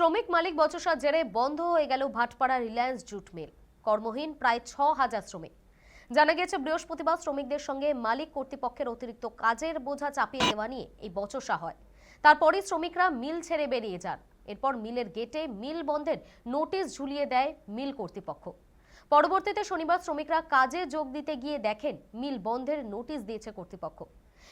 শ্রমিক মালিক বচসার জেরে বন্ধ হয়ে গেল ভাটপাড়া রিলায়েন্স জুট মিল। কর্মহীন প্রায় ৬,০০০ শ্রমিক। জানা গেছে বৃহস্পতিবার শ্রমিকদের সঙ্গে মালিক কর্তৃপক্ষের অতিরিক্ত কাজের বোঝা চাপিয়ে দেওয়া নিয়ে এই বচসা হয়। তারপরই শ্রমিকরা মিল ছেড়ে বেরিয়ে যান। এরপর মিলের গেটে মিল বন্ধের নোটিশ ঝুলিয়ে দেয় মিল কর্তৃপক্ষ। পরবর্তীতে শনিবার শ্রমিকরা কাজে যোগ দিতে গিয়ে দেখেন মিল বন্ধের নোটিশ দিয়েছে কর্তৃপক্ষ।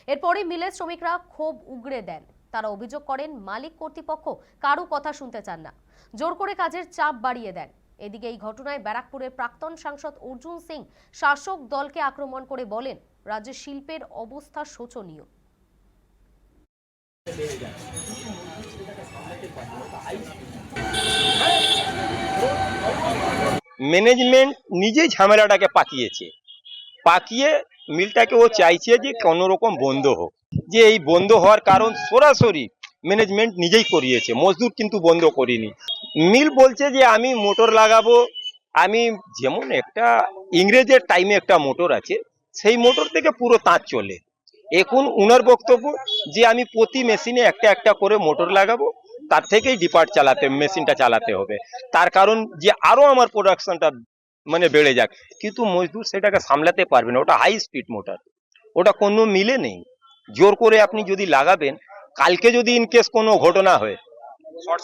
এরপরই মিলের শ্রমিকরা ক্ষোভ উগরে দেন। তারা অভিযোগ করেন মালিক কর্তৃপক্ষ কারো কথা শুনতে চান না, জোর করে কাজের চাপ বাড়িয়ে দেন। এদিকে এই ঘটনায় ব্যারাকপুরের প্রাক্তন সাংসদ অর্জুন সিং শাসক দলকে আক্রমণ করে বলেন, রাজ্যের শিল্পের অবস্থা শোচনীয়। ম্যানেজমেন্ট নিজেই ঝামেলাটাকে পাকিয়ে মিলটাকে ও চাইছে যে কোনো রকম বন্ধ হোক। যে এই বন্ধ হওয়ার কারণ সরাসরি ম্যানেজমেন্ট নিজেই করিয়েছে, মজদুর কিন্তু বন্ধ করিনি। মিল বলছে যে আমি মোটর লাগাবো, আমি যেমন একটা ইংরেজের টাইমে একটা মোটর আছে, সেই মোটর থেকে পুরো তাঁত চলে। এখন উনার বক্তব্য যে আমি প্রতি মেশিনে একটা একটা করে মোটর লাগাবো, তার থেকেই মেশিনটা চালাতে হবে। তার কারণ যে আরো আমার প্রোডাকশনটা বেড়ে যাক, কিন্তু মজদুর সেটাকে সামলাতে পারবে না। ওটা হাই স্পিড মোটর, ওটা কোনো মিলে নেই। জোর করে আপনি যদি লাগাবেন, কালকে যদি ইনকেস কোনো ঘটনা হয়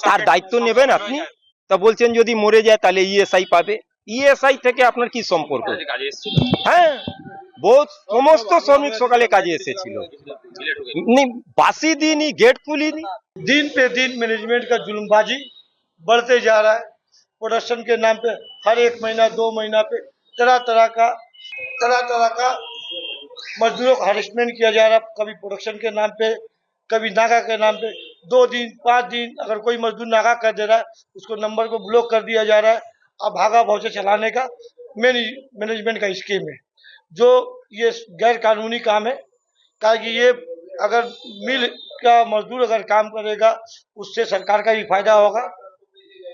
তার দায়িত্ব নেবেন আপনি? তা বলছেন যদি মরে যায় তাহলে ইএসআই পাবে। ইএসআই থেকে আপনার কি সম্পর্ক? হ্যাঁ, সমস্ত শ্রমিক সকালে কাজে এসেছিল, বাসি দিনই गेट खुली। दिन पे दिन मैनेजमेंट का जुल्मबाजी बढ़ते जा रहा है। प्रोडक्शन के नाम पे हर एक महीना 2 महीना पे तरह तरह का मजदूरों का हरेसमेंट किया जा रहा है। कभी प्रोडक्शन के नाम पे, कभी नागा के नाम पे 2 दिन 5 दिन अगर कोई मजदूर नागा कर दे रहा है, उसको नंबर को ब्लॉक कर दिया जा रहा है। अब भागा भौचे चलाने का मैनेजमेंट का स्कीम है, जो ये गैर कानूनी काम है। ताकि ये अगर मिल का मजदूर अगर काम करेगा, उससे सरकार का ही फायदा होगा।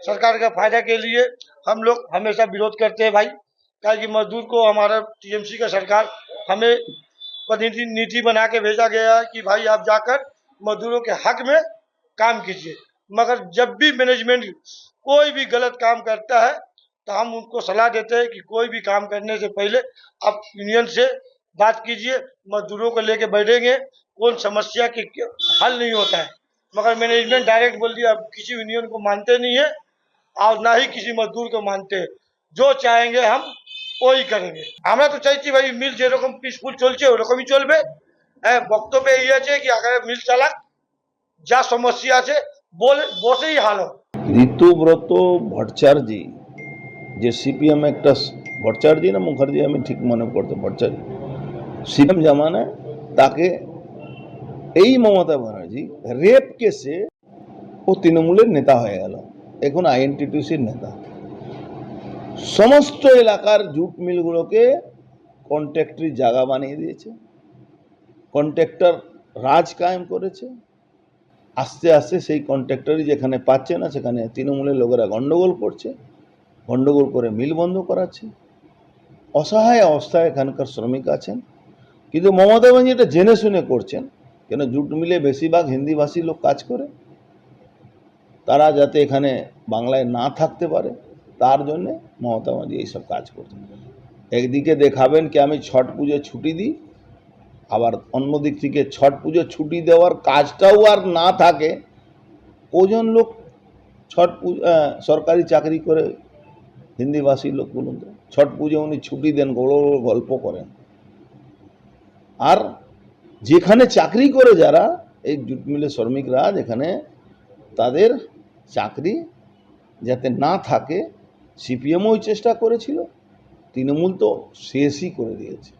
सरकार का फायदा के लिए हम लोग हमेशा विरोध करते हैं भाई। ताकि मजदूर को हमारा टीएमसी का सरकार हमें प्रतिनिधि नीति बना के भेजा गया है कि भाई आप जाकर मजदूरों के हक में काम कीजिए। मगर जब भी मैनेजमेंट कोई भी गलत काम करता है, तो हम उनको सलाह देते हैं कि कोई भी काम करने से पहले आप यूनियन से बात कीजिए। मजदूरों को लेके बैठेंगे, कौन समस्या की हल नहीं होता है। मगर मैनेजमेंट डायरेक्ट बोल दिया, अब किसी यूनियन को मानते नहीं है और ना ही किसी मजदूर को मानते हैं। जो चाहेंगे हम ওই করেंगे। আমরা তো চাইছি ভাই মিল যেরকম পিসফুল চলছে ওরকমই চলবে। হ্যাঁ, বক্তব্যে এই আছে কি আগে মিল চালাক, যা সমস্যা আছে বসেই হাল হোক। ঋতুব্রত ভট্টাচার্য, যে সিপিএম একটা ভট্টাচার্য না মুখার্জি, আমি ঠিক মনে করতে ভট্টাচার্য, সিপিএম জামানায় তাকে এই মমতা ব্যানার্জি রেপ কেসে ও তৃণমূলের নেতা হয়ে গেল, এখন আইএনটিটিউসির নেতা। সমস্ত এলাকার জুট মিলগুলোকে কন্ট্রাক্টরি জায়গা বানিয়ে দিয়েছে, কন্ট্রাক্টর রাজ কায়েম করেছে। আস্তে আস্তে সেই কন্ট্রাক্টরই যেখানে পাচ্ছে না সেখানে তৃণমূলের লোকেরা গন্ডগোল করছে, গন্ডগোল করে মিল বন্ধ করাচ্ছে। অসহায় অবস্থায় এখানকার শ্রমিক আছেন, কিন্তু মমতা ব্যানার্জি এটা জেনে শুনে করছেন। কেন জুট মিলে বেশিরভাগ হিন্দিভাষী লোক কাজ করে, তারা যাতে এখানে বাংলায় না থাকতে পারে তার জন্যে মমতা ব্যানার্জি এইসব কাজ করছেন। একদিকে দেখাবেন কি আমি ছট পুজো ছুটি দিই, আবার অন্যদিক থেকে ছট পুজো ছুটি দেওয়ার কাজটাও আর না থাকে। কজন লোক সরকারি চাকরি করে হিন্দিভাষী লোক বলুন তো? ছট পুজো উনি ছুটি দেন, গল্প করেন। আর যেখানে চাকরি করে যারা এই জুট মিলের শ্রমিকরা, যেখানে তাদের চাকরি যাতে না থাকে, সিপিএমও ওই চেষ্টা করেছিল, তৃণমূল তো শেষই করে দিয়েছে।